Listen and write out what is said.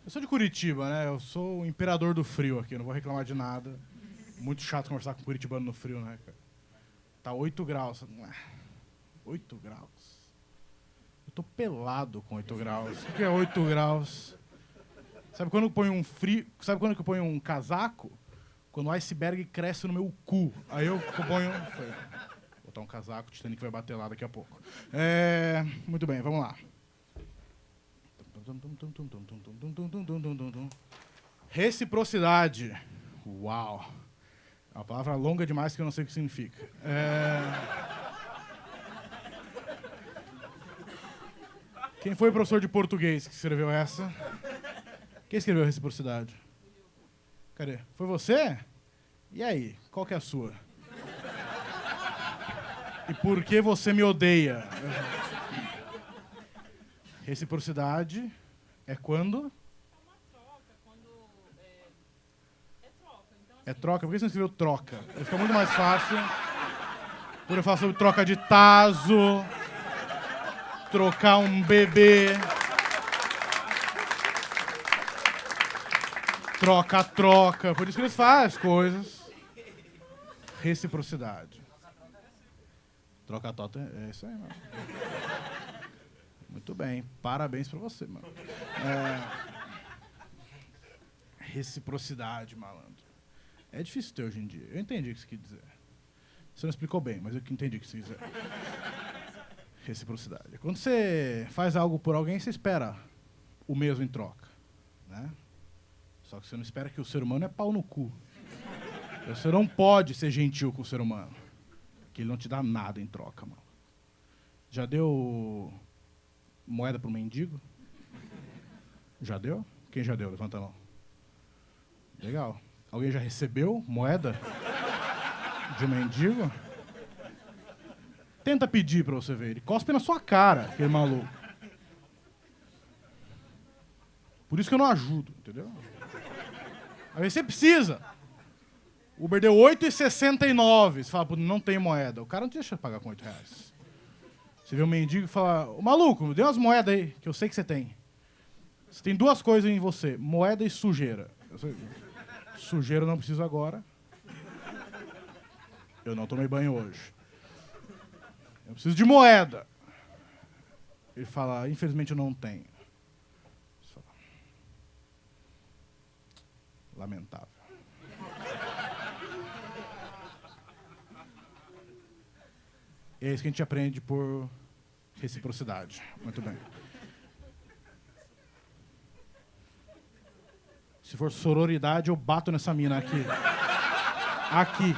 Eu sou de Curitiba, né? Eu sou o imperador do frio aqui, não vou reclamar de nada. Muito chato conversar com curitibano no frio, né, cara? Tá 8 graus. 8 graus? Eu tô pelado com 8 graus. O que é 8 graus? Sabe quando eu ponho um frio... Sabe quando eu ponho um casaco? Quando o iceberg cresce no meu cu. Aí eu ponho... Vou botar um casaco, o Titanic vai bater lá daqui a pouco. Muito bem, vamos lá. Reciprocidade. Uau. É uma palavra longa demais que eu não sei o que significa. Quem foi o professor de português que escreveu essa? Quem escreveu reciprocidade? Cadê? Foi você? E aí? Qual que é a sua? E por que você me odeia? Reciprocidade é quando? É troca? Por que você não escreveu troca? Fica muito mais fácil. Por eu falar sobre troca de taso, trocar um bebê, troca. Por isso que eles fazem as coisas. Reciprocidade. Troca-tota, é isso aí, mano. Muito bem, parabéns pra você, mano. Reciprocidade, malandro. É difícil ter hoje em dia. Eu entendi o que você quis dizer. Você não explicou bem, mas eu entendi o que você quis dizer. Reciprocidade. Quando você faz algo por alguém, você espera o mesmo em troca, né? Só que você não espera que o ser humano é pau no cu. Você não pode ser gentil com o ser humano. Que ele não te dá nada em troca, mano. Já deu moeda pro mendigo? Já deu? Quem já deu? Levanta a mão. Legal. Alguém já recebeu moeda de um mendigo? Tenta pedir pra você ver. Ele cospe na sua cara, aquele maluco. Por isso que eu não ajudo, entendeu? Aí você precisa. O Uber deu R$8,69. Você fala, não tem moeda. O cara não te deixa pagar com R$8. Você vê um mendigo e fala, ô maluco, me dê umas moedas aí, que eu sei que você tem. Você tem duas coisas em você, moeda e sujeira. Sujeira eu não preciso agora. Eu não tomei banho hoje. Eu preciso de moeda. Ele fala, infelizmente eu não tenho. Você fala, lamentável. É isso que a gente aprende por reciprocidade. Muito bem. Se for sororidade, eu bato nessa mina aqui. Aqui.